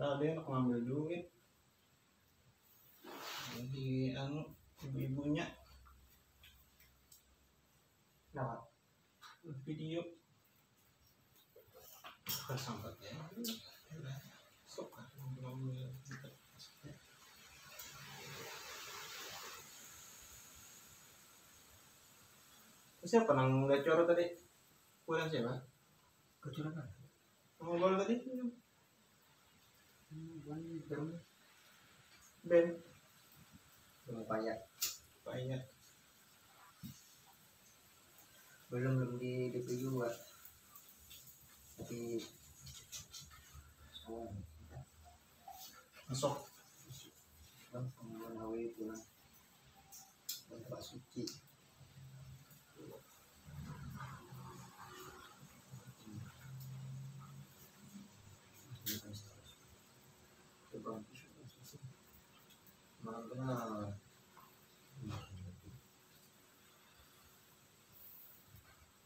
ada yang ngambil duit jadi ibu-ibunya lewat video kesampat ya sok ngambil siapa nang gacor tadi bukan siapa gacor apa ngobrol tadi Ben belum payah belum di DP juga tapi masuk kemudian Hawi pulang dan Pak Suci benar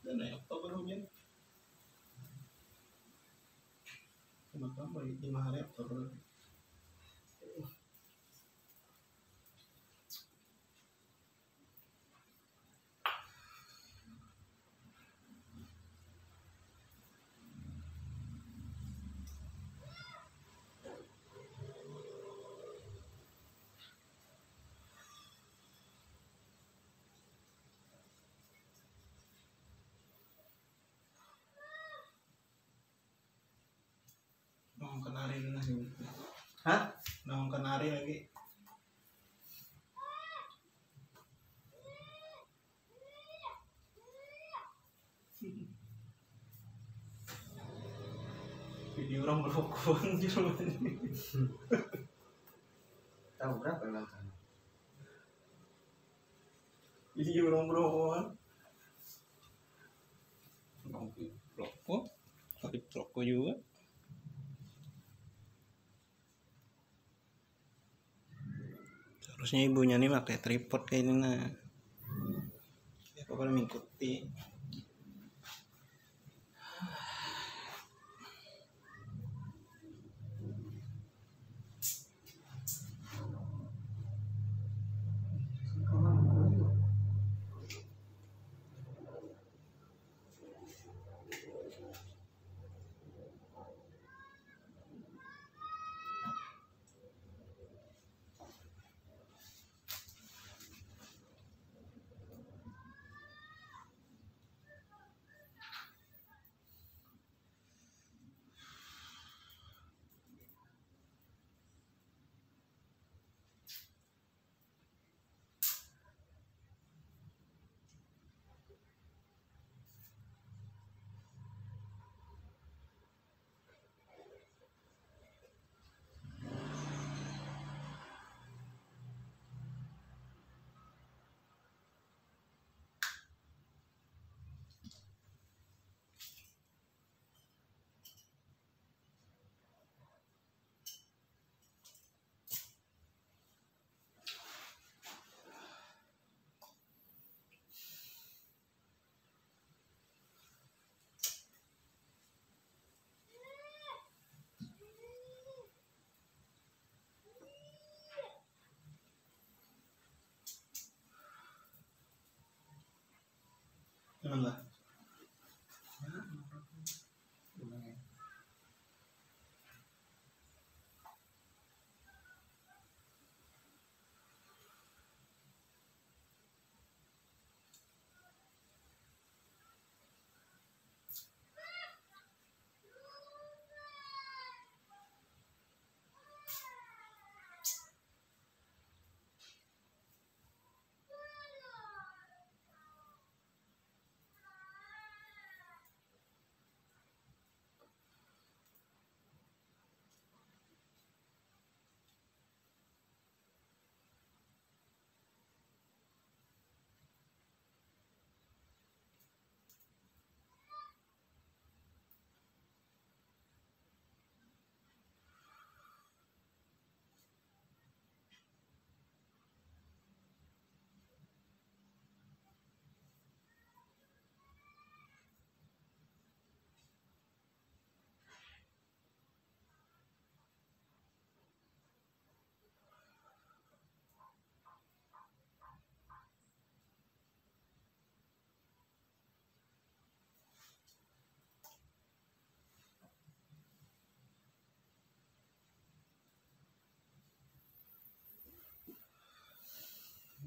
dan Oktober hujan kenapa 5 hari Oktober Nong kenari lagi. hah? Nong kenari lagi. Video orang berokuan juga. Tahu berapa yang nonton? Video orang berokuan. Rokok, kali rokok juga. Harusnya ibunya nih pakai tripod kayak ini nah. Ya pokoknya mengikuti.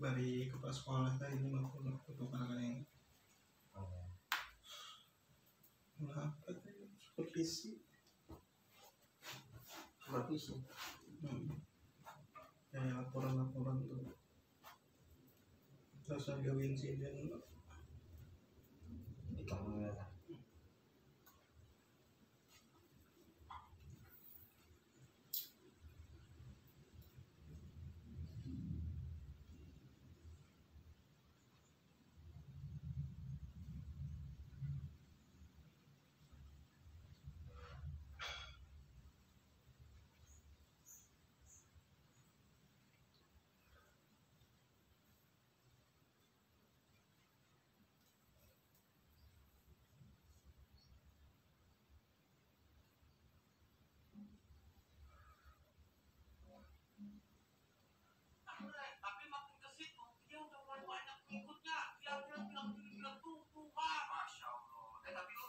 dari kepala sekolah tadi ini maupun untuk anak-anak yang apa tadi supervisi kayak laporan tuh terus ada insiden di kamu ya. Tapi makin ke situ dia udah mulai banyak pengikutnya. Dia bilang tuh Tuhan. Masya Allah. Tapi lu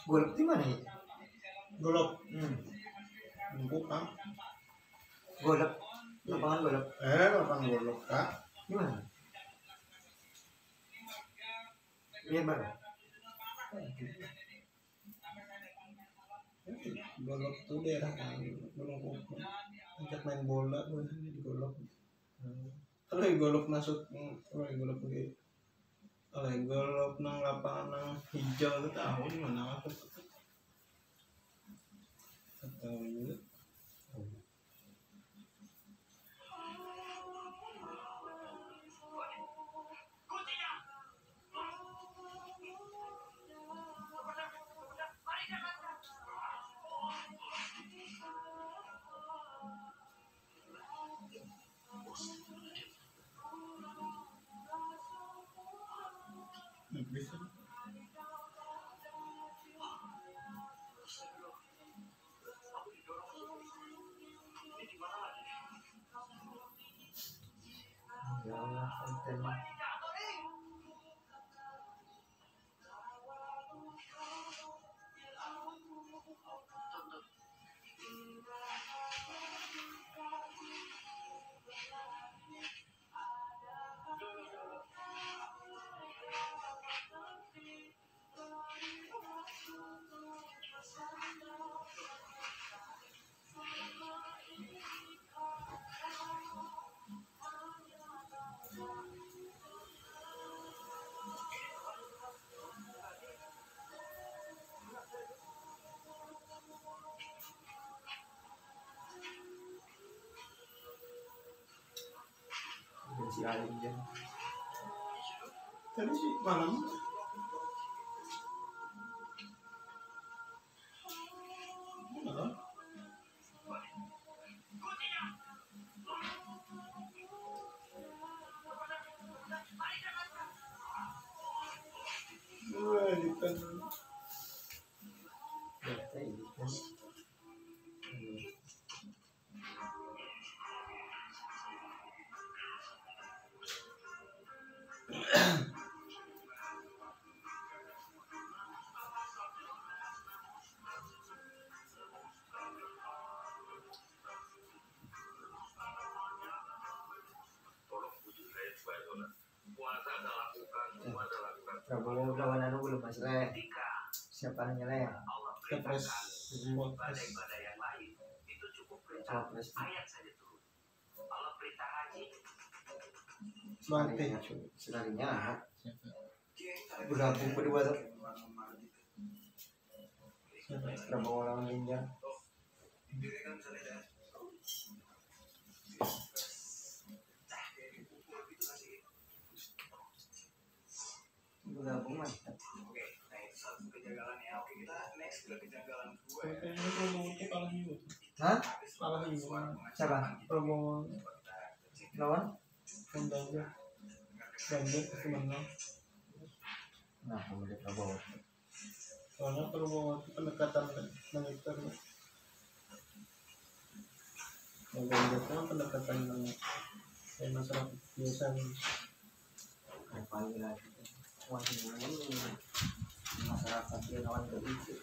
Golok di mana ya? golok Hmm. buka Golok. Lapangan golok. lapang golok kak Di mana? Lihat baru. golok tuh daerah kan golok ajak main bola di golok kalau golok masuk kalau golok begitu kalau golok nang lapangan nang hijau itu tahu di mana aku tahu juga bisa Ya Allah, konten. Si Alim dia. tadi sih malam malam bukan Ya, ini kan. Prabowo lawan anu belum masih le. Siapa nanya le? kepres Cawapres. Bante Senarinya bergabung berdua tuh. Prabowo lawan Ganjar. bergabung mantap. Oke, nah itu satu kejanggalan ya. Oke, kita next ke kejanggalan kedua ya. Kayaknya Prabowo itu kalah juga. Hah? Kalah juga. Siapa? Prabowo Lawan? kan Ganjar. Ganjar pasti menang. Nah, pemilih Prabowo. Soalnya Prabowo itu pendekatan militer. Yang Ganjar itu kan pendekatan kayak masyarakat biasa. Apalagi lagi. Wah, ini masyarakat dia lawan begitu.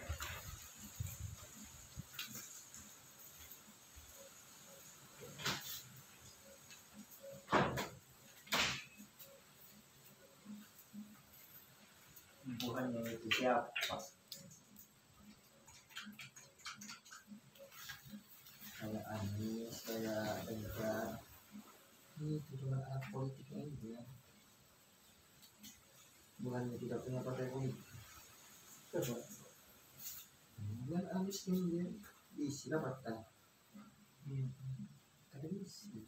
Bukan yang itu siapa? Kayak Anies, kayak Ganjar. Ini cuma anak politiknya gitu ya. Bukannya tidak punya partai politik. Bukan Anies ini dia diisi lah partai. Tapi diisi.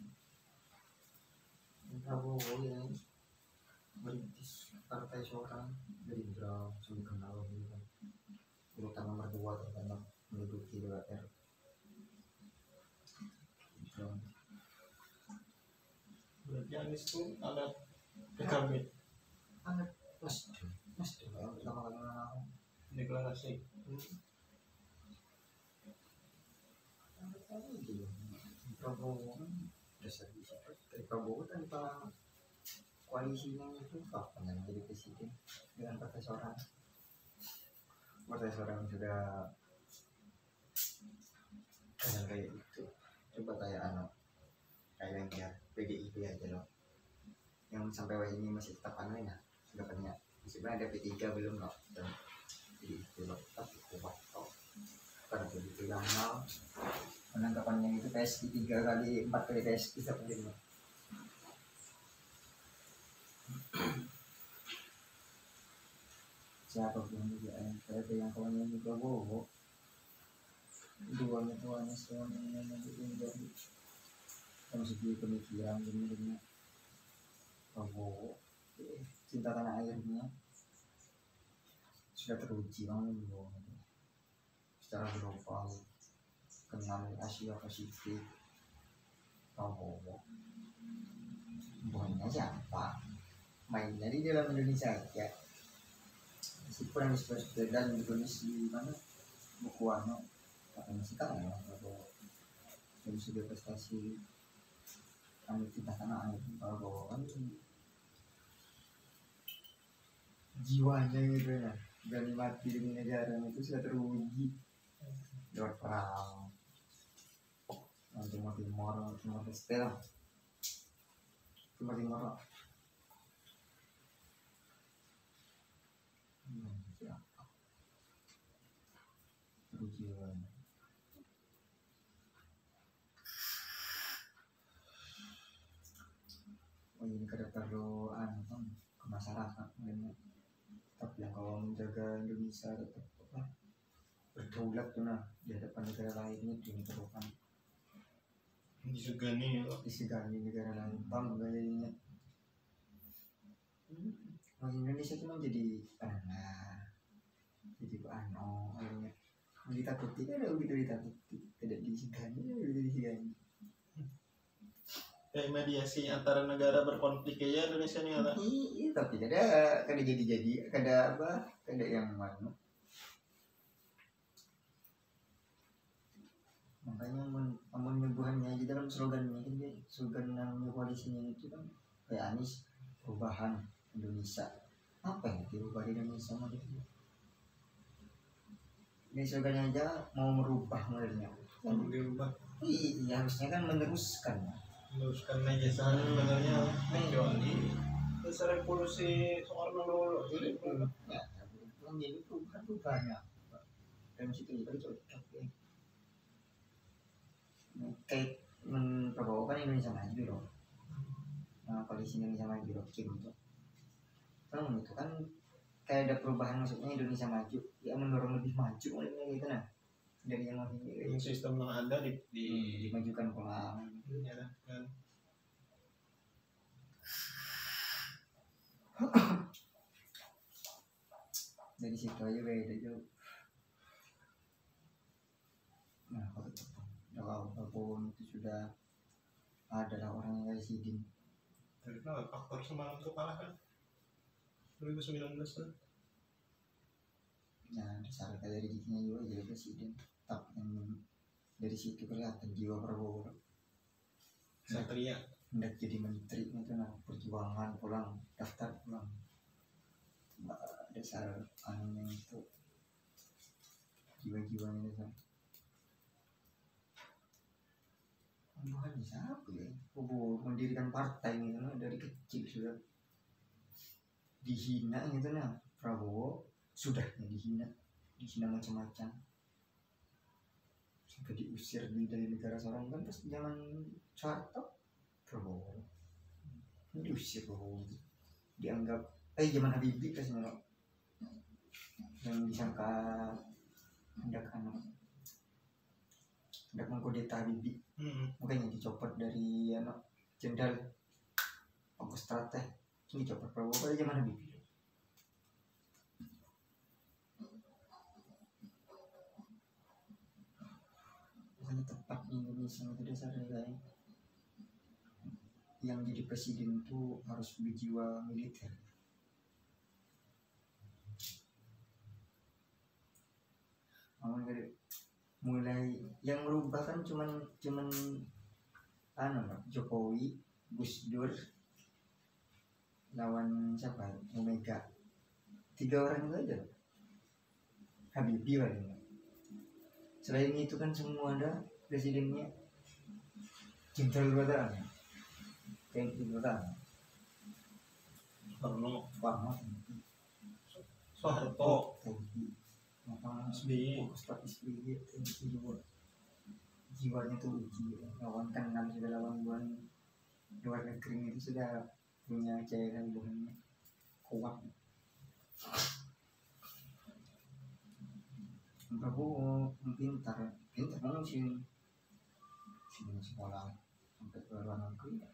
Prabowo ya merintis partai seorang Gerindra sudah kenal gitu. Urutan nomor 2 terkenal menduduki DPR. Berarti Anies itu ada PKB Mas yang pertama kali menang. deklarasi. Prabowo dasar bisa. Prabowo tanpa koalisinya itu kapan yang jadi presiden dengan partai seorang sudah kayak itu. Coba kayak kayak PDIP aja loh yang sampai ini masih tetap ya sudah banyak sebenarnya ada P3 belum loh dan PDIP loh tapi kuat toh karena begitu yang mal penangkapannya itu PSI 3 kali 4 kali PSI bisa penting loh. Siapa pun juga yang kawannya di Prabowo duanya semuanya jadi dari segi pemikiran benernya Prabowo cinta tanah airnya sudah teruji banget secara global kenal Asia Pasifik. Prabowo bukannya siapa mainnya di dalam Indonesia ya meskipun yang disebut dan ditulis di mana buku katanya sih kan ya Prabowo dari segi prestasi kami cinta tanah air Prabowo kan jiwanya gitu ya berani mati demi negara itu sudah teruji lewat perang Timur Leste lah Timur siapa teruji banget. Oh ini kada perlu ke masyarakat tapi yang kalau menjaga Indonesia tetap berdaulat tuh nah di hadapan negara lain itu diperlukan Disegani negara lain bangga jadinya. Indonesia cuma jadi jadi akhirnya ditakuti ada begitu ditakuti tidak disegani kayak mediasi antara negara berkonflik aja Indonesia nih ada. Iya tapi kada jadi kada yang mana makanya menyebutnya di dalam slogannya kan dia slogan namanya koalisinya itu kan kayak Anies perubahan Indonesia apa yang dirubah di Indonesia modelnya ini slogannya aja mau merubah modelnya Mau dirubah iya harusnya kan meneruskan aja sebenarnya kecuali dasar revolusi Soekarno dulu jadi ya menjadi perubahannya dalam situ juga cocok ya kayak Prabowo kan Indonesia Maju loh koalisi Indonesia Maju loh Kim itu itu kan kayak ada perubahan maksudnya Indonesia Maju ya mendorong lebih maju gitu nah dari yang yang sistem yang ada dimajukan pulang ya kan dari situ aja beda jauh. Nah kalau Prabowo itu sudah adalah orang yang kayak Sidin. Dari kenapa faktor semalam tuh kalah kan 2019 kan. Nah dasar dari didikannya juga jadi presiden. Tapi dari situ kelihatan jiwa Prabowo Satria hendak jadi menteri itu nah perjuangan pulang daftar pulang dasar anunya itu jiwa-jiwanya itu pembuahannya siapa ya Prabowo mendirikan partai gitu nah dari kecil sudah dihina gitu nah Prabowo sudahnya dihina macam-macam sampai diusir dari negara seorang kan pas zaman Soeharto Prabowo diusir Prabowo dianggap zaman Habibie kan sebenarnya yang disangka hendak mengkudeta Habibie makanya dicopot dari jenderal Pangkostrat ini dicopot Prabowo pada zaman Habibie. Makanya tepat di Indonesia itu dasarnya kayak yang jadi presiden itu harus berjiwa militer. Mulai yang merubah kan cuman Jokowi, Gus Dur lawan siapa? Omega. 3 orang itu aja. Habibie paling. Selain itu kan semua ada presidennya jenderal pertahanan. TNI pertahanan. Soeharto SBY juga jiwanya tuh uji lawan kan sudah lawan luar negeri itu sudah punya cairan buahnya kuat. Prabowo pintar banget sih sekolah sampai ke luar negeri.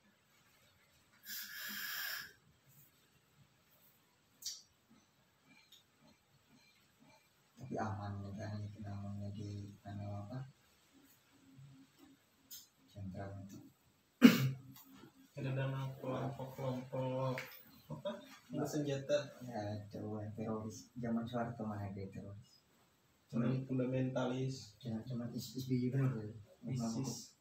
Tapi aman kan itu namanya di apa sentral itu ada nama kelompok apa bersenjata ya coba teroris zaman Soeharto mana ada teroris cuman fundamentalis cuman SBY kan ISIS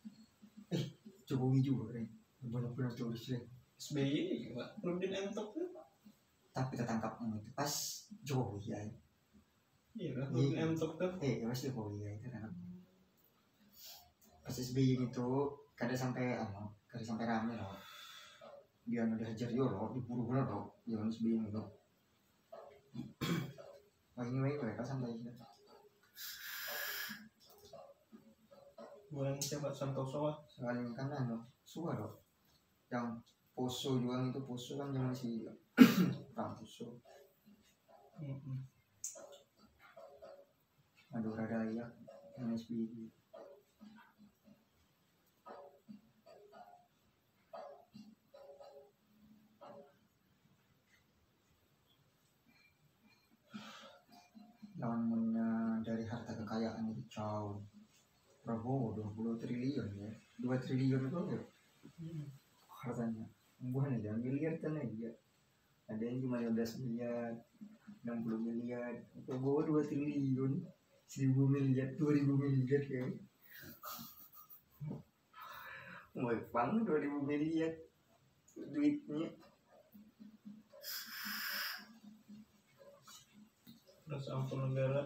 Jokowi juga kan banyak teroris ya SBY belum dientok tuh tapi ketangkapnya itu pas Jokowi ya iya kan belum dientok tuh pas Jokowi ya itu kan pas SBY itu kada sampai rame loh dia udah hajar yo loh diburu bener loh jangan SBY itu ini mereka sampai sih bulan coba Santoso soalnya kan suara loh yang Poso juga itu Poso kan yang masih perang Poso Madura Dayak MSB lawan dari harta kekayaan itu jauh Prabowo 20 triliun ya 2 triliun itu ya hartanya bukan aja miliar kan aja ada yang cuma 15 miliar 60 miliar Prabowo 2 triliun 1000 miliar 2000 miliar ya banyak banget 2000 miliar duitnya terus ampun negara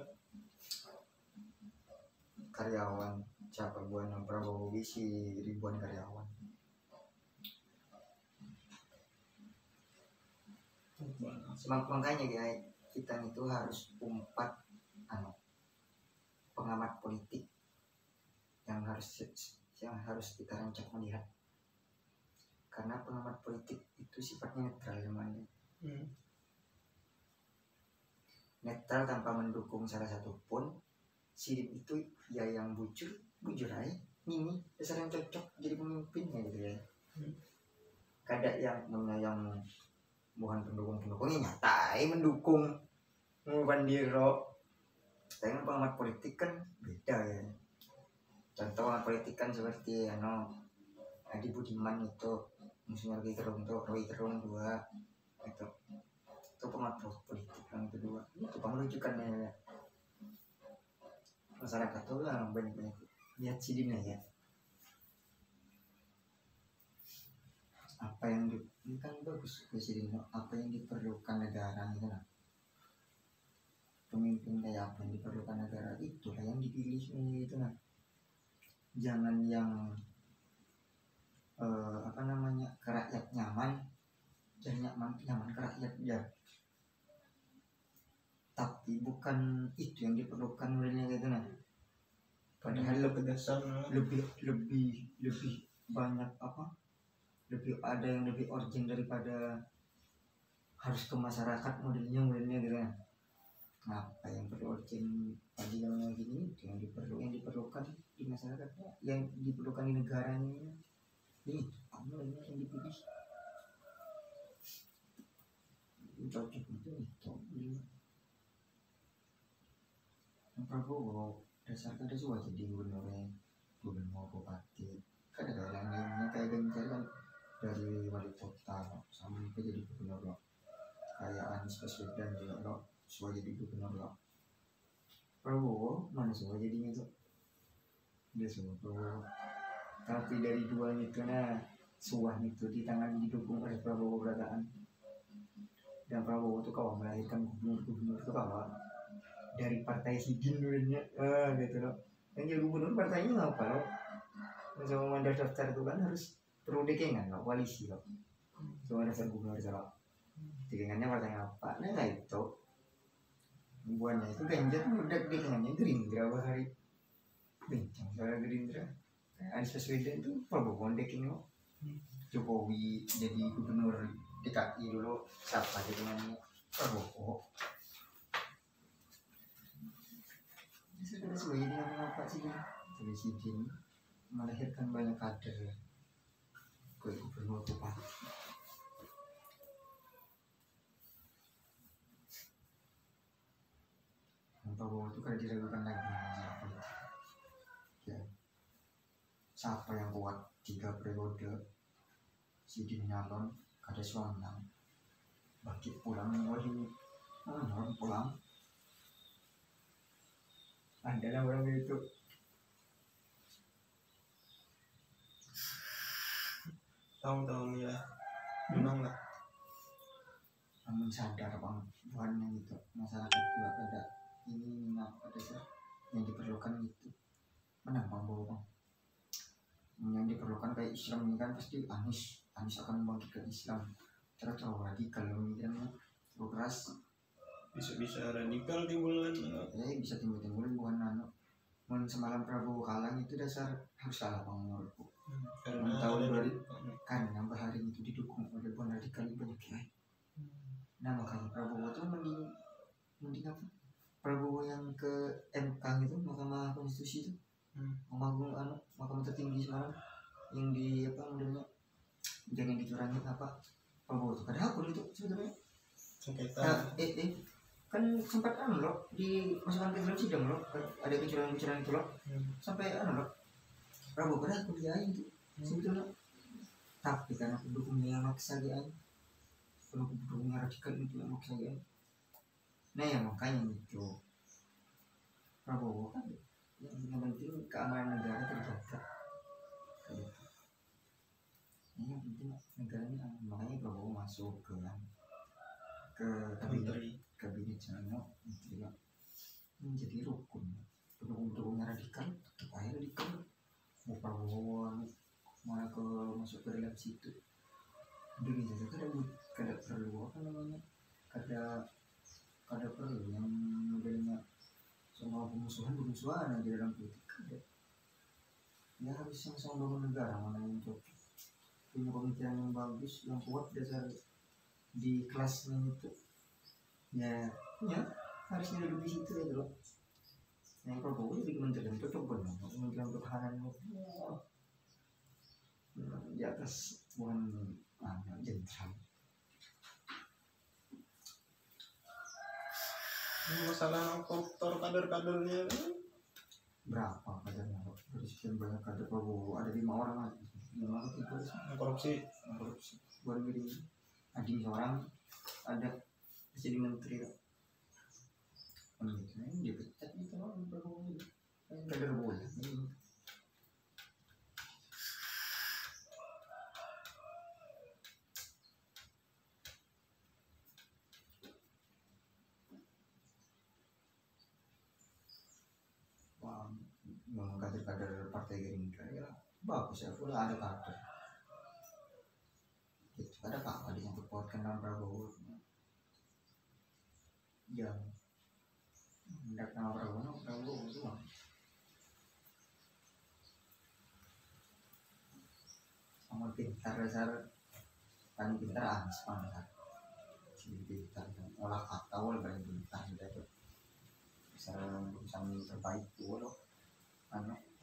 karyawan siapa buana Prabowo isi ribuan karyawan makanya guys kita itu harus umpat pengamat politik yang harus kita rancang melihat karena pengamat politik itu sifatnya netral namanya netral tanpa mendukung salah satu pun Sidin itu ya yang bujur aja ini dasar yang cocok jadi pemimpinnya gitu ya kada yang bukan pendukungnya nyata mendukung Bandiro. Dengan pengamat politik kan beda ya. Contoh pengamat politik kan seperti Adi Budiman itu musuhnya Roy Gerung 2 itu pengamat politik yang kedua. Itu menunjukkan ya masyarakat tuh lah banyak lihat sidina ya. Apa yang ini kan bagus presiden, apa yang diperlukan negara itu lah. Pemimpin kayak apa yang diperlukan negara itulah yang dipilih itu nah. Jangan yang ke rakyat nyaman, jangan nyaman ke rakyat ya. Tapi bukan itu yang diperlukan olehnya gitu nah. Padahal lebih banyak lebih ada yang lebih urgent daripada harus ke masyarakat modelnya gitu nah. Apa yang perlu urgent pagi yang gini yang diperlukan di masyarakatnya, yang diperlukan di negaranya ini yang dipilih cocok itu Prabowo dasarnya ada semua jadi gubernur bupati kan ada yang lainnya kayak Ganjar kan dari wali kota sampai jadi gubernur kayak Anies Baswedan juga semua jadi gubernur Prabowo mana semua jadinya tuh dia semua Prabowo. Tapi dari dua itu suah itu di tangan didukung oleh Prabowo berataan. Dan Prabowo tuh kalau melahirkan gubernur itu kalau dari partai Hidin dulunya gitu loh. Yang jadi gubernur partainya apa loh? Sama mandat daftar itu kan harus perlu dekengan loh, koalisi loh. Cuma daftar gubernur loh. Dekengannya partai apa? Nah itu buahnya itu Ganjar udah dekengannya Gerindra bahari bincang soal Gerindra. Anies Baswedan itu Prabowo deking loh. Jokowi jadi gubernur DKI dulu siapa jadi namanya Prabowo. Sudah sesuai dengan apa sih presiden melahirkan banyak kader ke gubernur bupati. Prabowo itu kalau diragukan lagi ya. Siapa yang kuat 3 periode sidin nyalon kada suanang bangkit pulang pulang adalah orang itu tahun-tahun ya memang lah namun sadar bang buahnya gitu masyarakat juga ada ini ada yang diperlukan gitu menang bang bang yang diperlukan kayak Islam ini kan pasti Anies akan membangkitkan Islam terlalu radikal pemikirannya terlalu keras bisa radikal timbulan bisa timbul bukan semalam Prabowo kalah itu dasar harus salah bang menurutku karena tahun 2000 kan nambah hari itu didukung oleh bukan radikal banyak ya. Nah makanya Prabowo tuh mending apa Prabowo yang ke MK gitu Mahkamah Konstitusi itu Mahkamah tertinggi semalam yang di apa modelnya jangan dicurangi apa Prabowo itu kada hakul itu sebetulnya sengketa kan sempat loh dimasukkan ke dalam sidang loh ada kecurangan itu loh sampai loh Prabowo kada hakul dia itu sebetulnya tapi karena pendukungnya yang maksa dia pendukungnya radikal itu yang maksa dia nah ya makanya itu Prabowo kan yang penting keamanan negara terjaga ini yang penting negaranya makanya Prabowo masuk ke kabinet Jano menteri menjadi rukun pendukung-pendukungnya radikal tetap aja radikal mau Prabowo malah masuk ke dalam situ Indonesia kada perlu apa namanya kada perlu yang modelnya semua bermusuhan aja dalam politik ada ya harus sama-sama bangun negara mana yang cocok punya pemikiran yang bagus yang kuat dasar di kelasnya itu ya harusnya duduk di situ ya loh yang Prabowo jadi kementerian cocok benar kementerian pertahanan di atas bukan jenderal masalah koruptor kader-kadernya Berapa kadernya kok? Dari sekian banyak kader Prabowo ada 5 orang aja. 5 atau 3 sih. yang korupsi. Korupsi. Buat gini. Ada seorang ada jadi menteri kok. Ini dia pecat gitu orang Prabowo itu. Kader bola. Wah, memang kader-kader Partai Gerindra ya bagus ya, udah ada kader. Gitu, ada apa disangkut pautkan dengan Prabowo yang hendak nama Prabowo doang. Sama pintar dasar paling pintar Anies Mata. Si pintar olah kata wal paling pintar sudah tuh. Bisa terbaik tuh loh.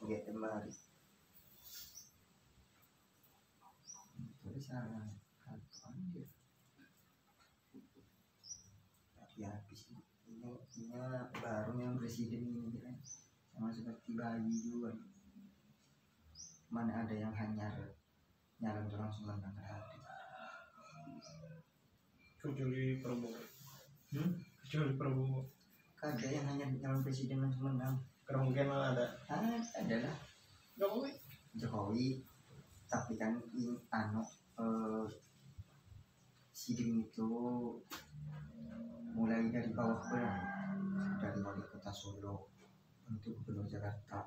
Lihat kembali. Terus cara dia ya habis ini baru yang presiden ini kan sama seperti bayi juga. Mana ada yang hanya nyalon langsung menang hati. Kecuali Prabowo. Kecuali Prabowo. Ada yang hanya nyalon presiden langsung menang. Kemungkinan ada. Adalah Jokowi, tapi kan ini siding itu mulai dari bawah ke dari wali kota Solo untuk gubernur Jakarta,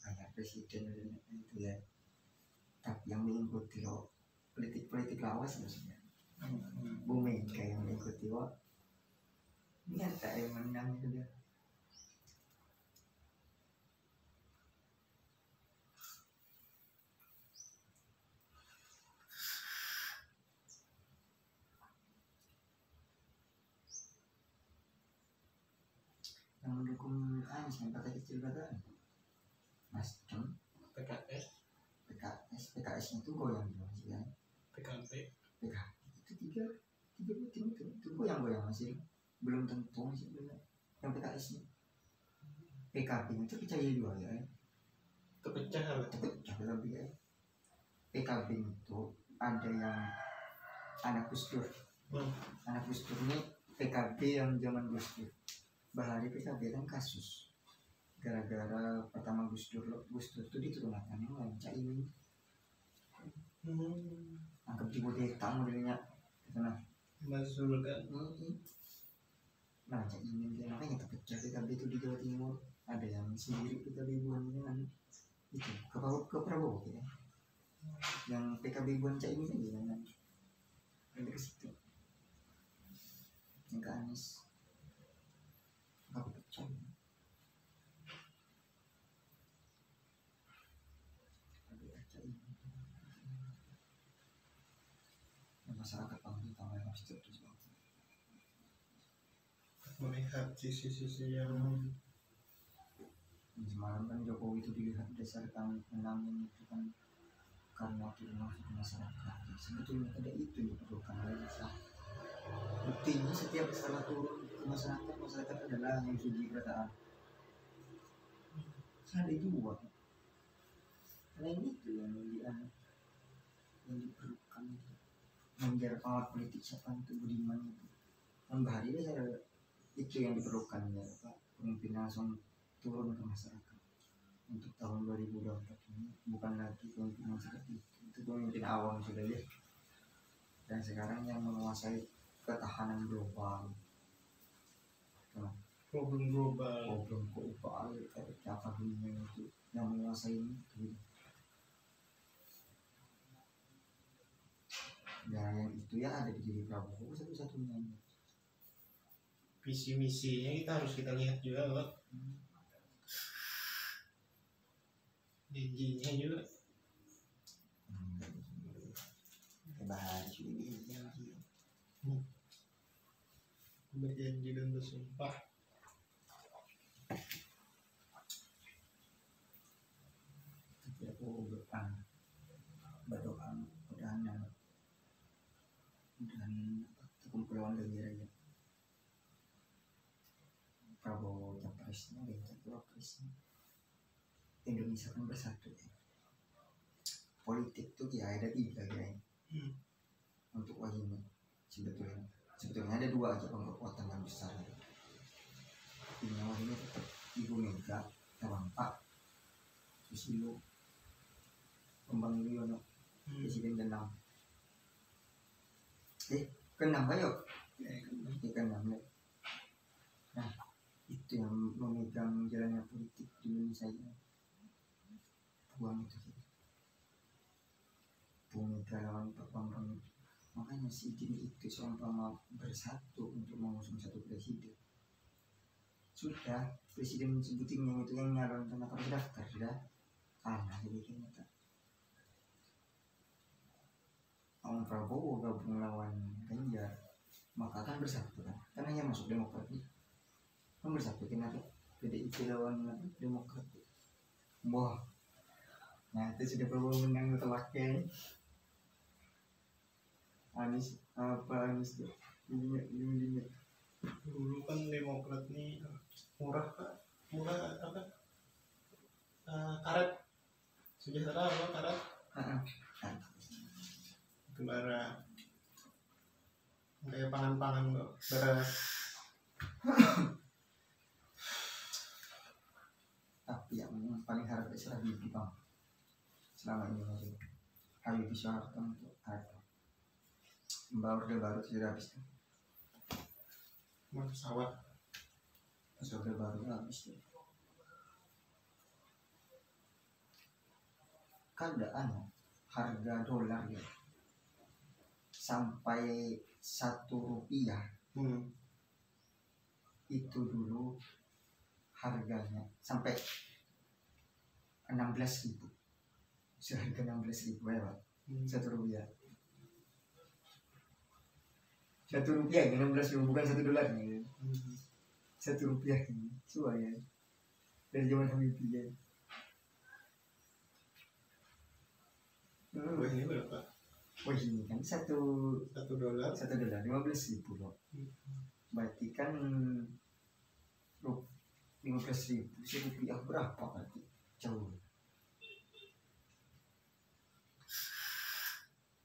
kayak presiden itu ya. Tapi yang mengikuti lo politik lawas maksudnya. Bu Mega yang mengikuti lo, ini ada yang menang itu dia. Yang mendukung Anies yang partai kecil kata Nasdem, PKS itu goyang masih kan, PKB itu tiga tim itu goyang masih belum tentu masih belum yang PKS nya. PKB itu percaya juga ya, terpecah lebih ya. PKB itu ada yang anak Gus Dur, anak Gus Dur ini PKB yang zaman Gus Dur. Bahari PKB kan kasus gara-gara pertama Gus Dur itu diturunkan yang Caimin anggap di bodeka modelnya nah masuk kan nah Caimin dia makanya terpecah PKB itu di Jawa Timur. Ada yang sendiri PKB buan dengan itu ke Prabowo ya, yang PKB buan Caimin aja kan ada ke situ yang ke Anies aku pecah. Masyarakat paham yang harus terus melihat sisi-sisi yang semalam kan Jokowi itu dilihat berdasarkan menangnya itu kan karena turun masuk ke masyarakat. Sebetulnya ada itu yang diperlukan oleh masyarakat. Buktinya setiap setelah turun ke masyarakat adalah yang suji perkataan. Ada juga. Karena ini itu yang diperlukan. Menjaga kawat politik siapa itu budiman itu. Membahari itu yang diperlukan ya Pak. Pemimpin langsung turun ke masyarakat untuk tahun 2024 ini bukan lagi pemimpin seperti itu pemimpin awam sudah ya. Dan sekarang yang menguasai ketahanan global, problem global kayak apa dunia itu yang menguasai itu. Dan yang itu ya ada di diri Prabowo satu-satunya. visi misinya kita lihat juga loh. Janjinya juga Bahari sudah berjanji dan bersumpah. Tapi aku berdoa mudah-mudahan dan kepulauan dari raya capresnya beda capresnya. Indonesia kan bersatu ya. Politik tuh ya ada 3 ya. Untuk ini sebetulnya ada 2 aja kekuatan yang besar. Ini ini tetap Ibu Mega sama Pak Susilo Kembang Yudhoyono Presiden ke-6. Ke-6 ayo. Ke-6 ya. Nah, itu yang memegang jalannya politik di Indonesia ini. Buang itu gitu. Bu Mega lawan Pak Bambang. Makanya si Jin itu seumpama bersatu untuk mengusung satu presiden. Sudah, presiden sebutin yang itu yang nyalon tanpa harus daftar sudah kalah jadi kita. Om Prabowo gabung lawan Ganjar, maka kan bersatu kan? Karena hanya masuk Demokrat nih, kan bersatu kenapa? PDIP lawan Demokrat. Wah, nah itu sudah Prabowo menang atau wakil. Anies tuh ini Dulu kan Demokrat nih murah apa karet sejahtera apa karet kembara kayak pangan kok beras. Tapi yang paling harga adalah Habibie bang. Selama ini masih Habibie Soeharto untuk harga Orde Baru sudah habis tuh. Pesawat Orde Baru habis tuh. Keadaan harga dolar ya sampai 1 rupiah itu dulu harganya sampai 16.000, seharga 16.000 ya Pak. 1 rupiah 1 rupiah ya 16.000 bukan 1 dolar ya. 1 rupiah ini coba ya dari zaman Habibie ya. Wah ini berapa? Wah ini kan $1 dolar 15.000 loh. Berarti kan 15.000 rupiah berapa berarti? Jauh.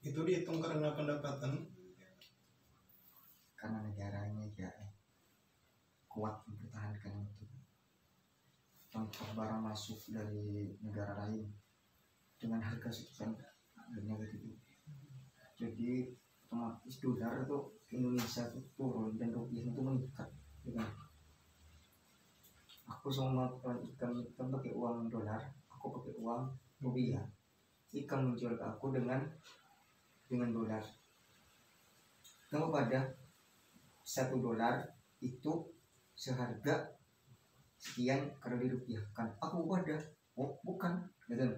Itu dihitung karena pendapatan. Karena negaranya ya kuat mempertahankan itu. Contoh barang masuk dari negara lain dengan harga sekian harganya gitu. Jadi otomatis dolar itu Indonesia itu turun dan rupiah itu meningkat. Aku sama ikan pakai uang dolar, aku pakai uang rupiah. Ikan menjual ke aku dengan dolar. Kamu pada $1 itu seharga sekian kalau dirupiahkan. Aku pada bukan, gitu.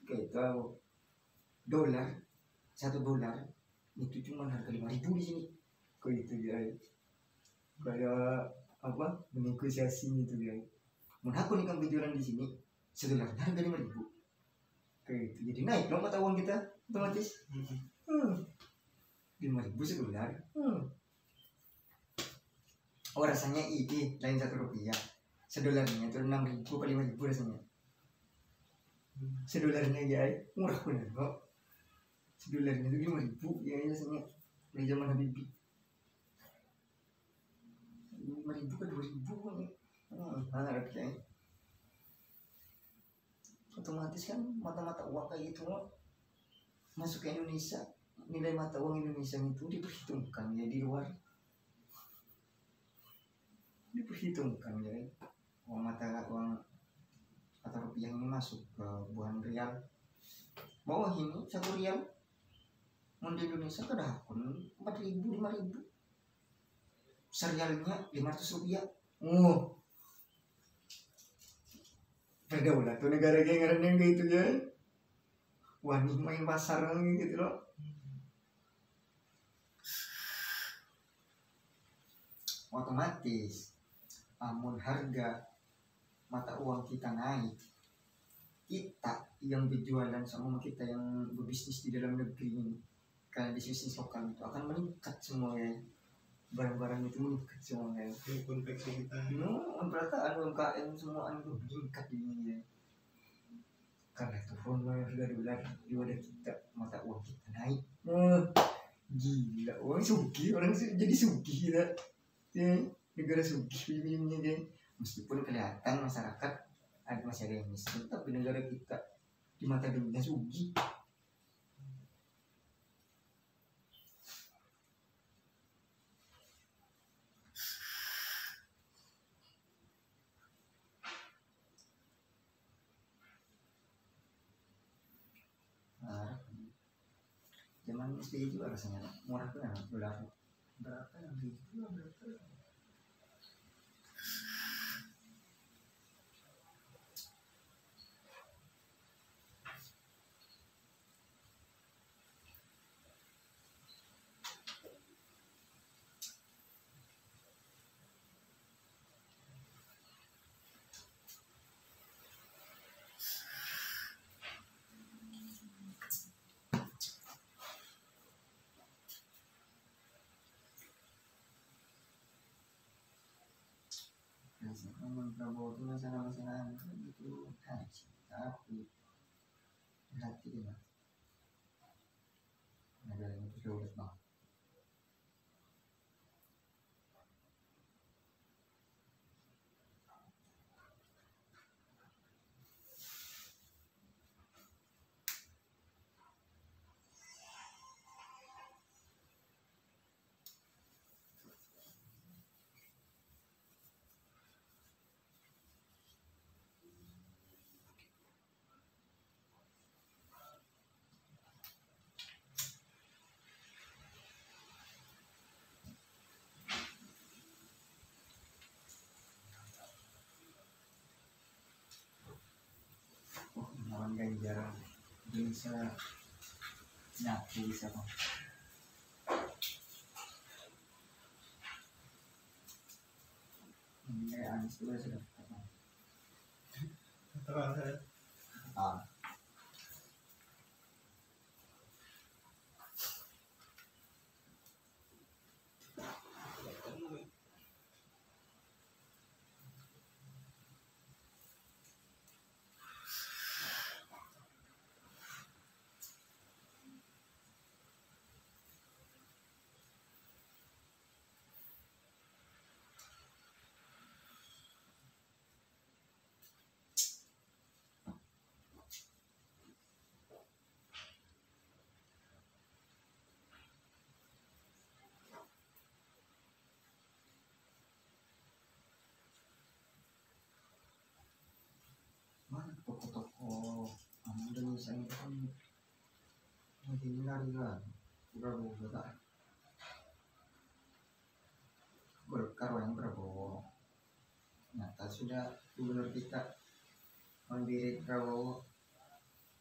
Gitu. $1 itu cuma harga 5.000 di sini. Kayak itu ya. Kayak apa? Negosiasi gitu ya. Mun aku nih kan berjualan di sini, $1 harga 5.000. Kayak itu. Jadi naik dong mata uang kita otomatis. 5.000 $1. Oh rasanya ini lain $1. $1 itu 6.000 ke 5.000 rasanya. $1 ya murah bener kok. $1 itu 5.000 ya rasanya dari zaman Habibie. 5.000 ke 2.000 harganya. Otomatis kan mata-mata uang kayak gitu masuk ke Indonesia, nilai mata uang Indonesia itu diperhitungkan ya di luar, diperhitungkan ya uang uang atau rupiah ini masuk ke bukan rial. Bawah ini 1 rial mau di Indonesia ke akun 4.000 5.000, serialnya $500. Beda ulah tuh negara kayak yang gitu ya. Wah nih main pasar gitu loh. Otomatis amun harga mata uang kita naik, kita yang berjualan sama kita yang berbisnis di dalam negeri ini, karena bisnis lokal itu akan meningkat semua ya. barang-barang itu meningkat semua kan. Ini konveksi kita. Perataan UMKM semua itu meningkat ini ya. Karena itu pun harga dolar juga kita mata uang kita naik. Gila, orang sugih, orang jadi sugih gila. Ya, negara sugih ini kan. Meskipun kelihatan masyarakat masih ada yang miskin, tapi negara kita di mata dunia sugih. Zaman SBY juga rasanya murah tuh ya, berapa yang gitu berapa. Ngomong Prabowo itu masalah-masalah itu haji, tapi hati dia negara ini sudah bang. Lawan Ganjar bisa nyapu bisa bang. Ini kayak Anies juga sudah bang. Terang ya. Mana toko-toko Indonesia itu kan hindari kan Prabowo betul. Berkar yang Prabowo. Nyata sudah gubernur kita memberi Prabowo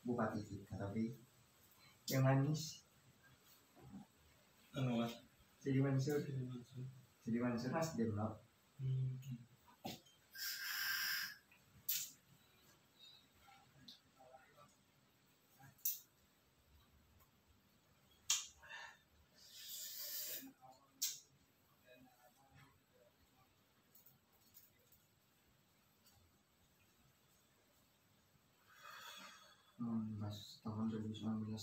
bupati kita, tapi yang Anies Anu mas. jadi Mansur Nasdem loh. Pas tahun 2019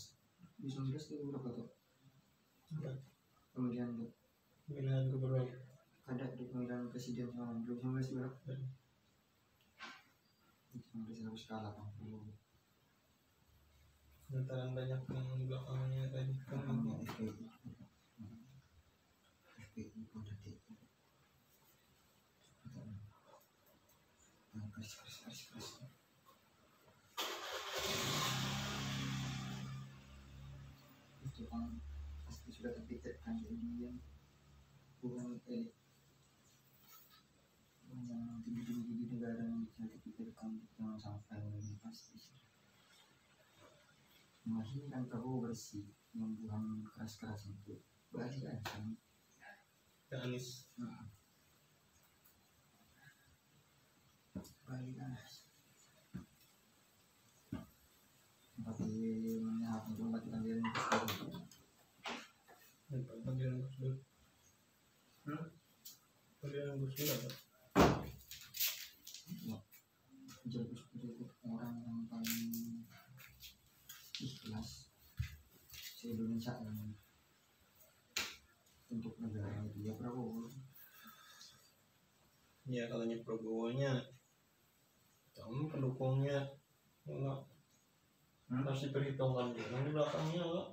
itu berapa tuh pemilihan tuh Pemilihan gubernur. ada di pemilihan presiden tahun 2019 berapa? 2019 harus kalah kan. Lantaran banyak yang belakangnya tadi kan Namanya FPI pun jadi keras. Itu kan pasti sudah terpikirkan jadi yang bukan elit yang tinggi-tinggi di negara yang bisa dipikirkan jangan sampai ini pasti. Masih kan Prabowo bersih yang bukan keras-keras itu balik aja. Anies. Balik aja. Tapi menyehat untuk tempat kalian Bagian tersebut dengan Gus Dur apa? Jago orang yang paling ikhlas se-Indonesia yang untuk negara dia Prabowo. Ya katanya Prabowo-nya, kamu pendukungnya enggak harus diperhitungkan juga di belakangnya enggak.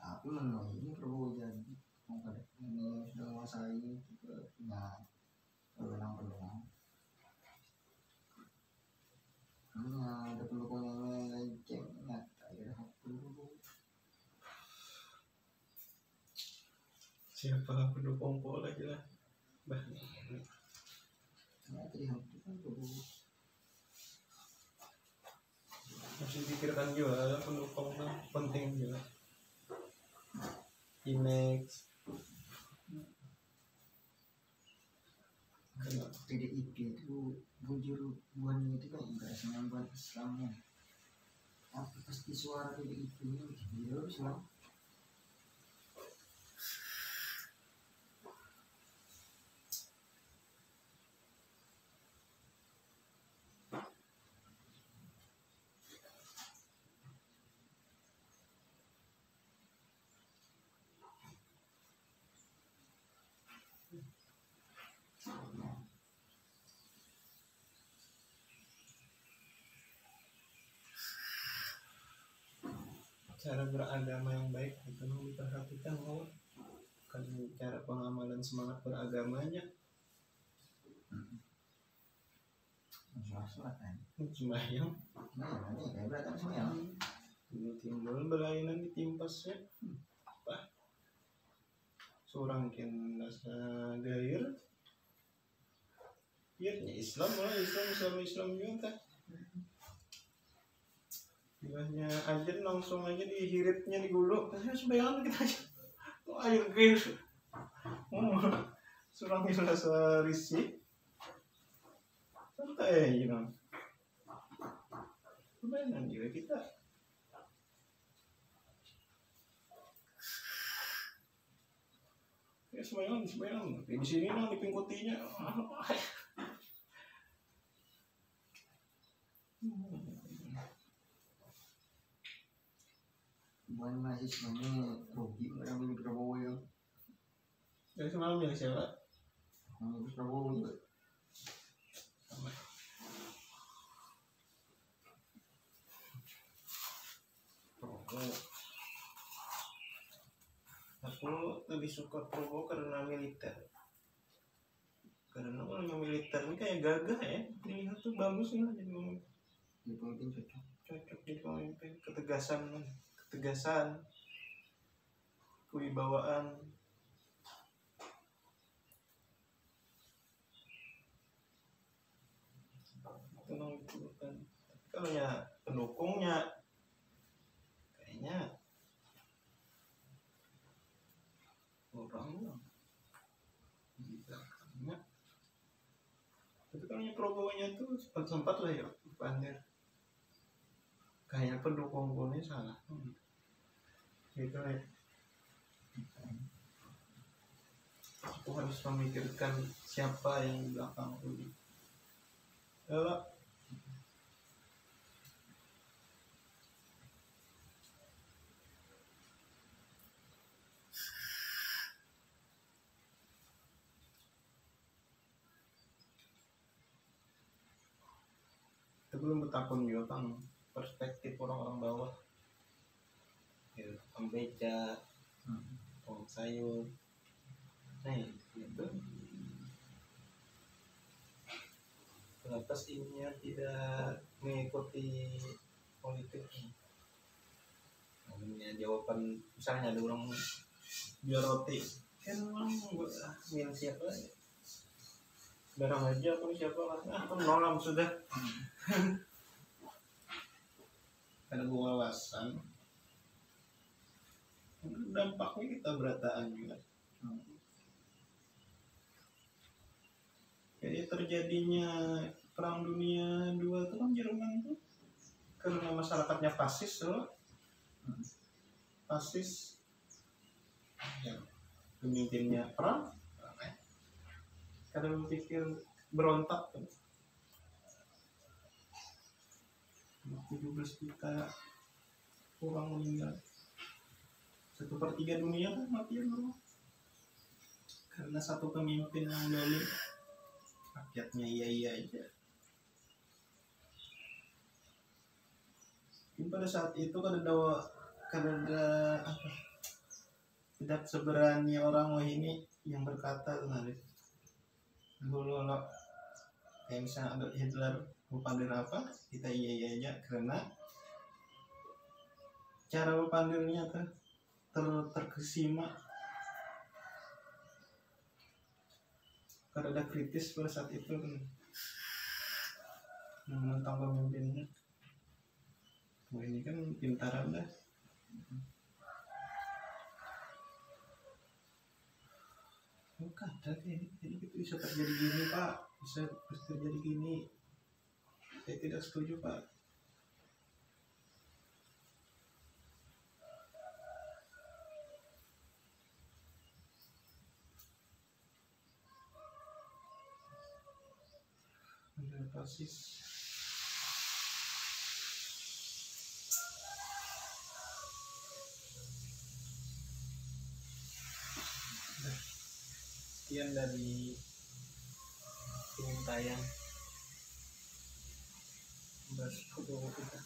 Tapi menurut ini Prabowo jadi ini sudah menguasai juga punya peluang. Ada pendukungnya lain yang ada Prabowo. Siapa pendukung Prabowo lagi lah? Bah, Ternyata di itu kan Prabowo. masih pikirkan juga pendukung tuh penting juga. Image. Kalau PDIP itu bujur buahnya itu kan enggak senang buat Islamnya. Tapi pasti suara PDIP ini dia Islam. Cara beragama yang baik itu memang diperhatikan bahwa kan cara pengamalan semangat beragamanya Sholat kan. sembahyang Nah, ini kayak beratan semua. timbul berlainan ditimpasnya apa seorang ken nasa gair biarnya Islam lah Islam juga kan bilahnya aja langsung aja dihiritnya di gulu tapi sembahyang kita aja oh air gair seorang yang rasa risih santai you know permainan juga kita ya sembahyang di sini dong di pingkutinya Bukan mahasiswanya rugi orang milih Prabowo ya. dari semalam milih siapa? Milih Prabowo juga. Sama. Aku lebih suka Prabowo karena militer. Karena orang yang militer ini kayak gagah ya. Dilihat tuh bagus ya jadi Di pemimpin cocok. cocok di pemimpin ketegasan, kewibawaan. Itu yang dibutuhkan. Kalau ya pendukungnya kayaknya orang di belakangnya. Tapi kalau yang Prabowo-nya tuh sempat lah ya pander. Kayak pendukung gue salah. Gitu ya. Aku harus memikirkan siapa yang di belakang aku. Kalau itu belum bertakun juga kan perspektif orang-orang bawah ya, beca, sayur gitu lantas ininya tidak mengikuti politik namanya jawaban misalnya ada orang jual roti kan orang milih siapa ya barang aja aku siapa lah aku nolam sudah ada wawasan dampaknya kita berataan juga jadi terjadinya perang dunia II itu kan Jerman itu karena masyarakatnya fasis loh fasis yang pemimpinnya perang, kadang berpikir berontak kan. 17 juta orang meninggal, 1/3 dunia kan mati bro, karena satu pemimpin yang dolim, rakyatnya iya aja. Mungkin pada saat itu kan ada apa, tidak seberani orang ini yang berkata kemarin dulu lo, kayak misalnya Adolf Hitler berpandir apa, kita iya aja, karena cara berpandirnya kan terkesima, karena ada kritis pada saat itu kan menentang pemimpinnya. Wah ini kan pintaran dah. Oh kata ini itu bisa terjadi gini pak, bisa terjadi gini. Saya tidak setuju pak. Udah fasis. Sekian dari film tayang bahas foto kita.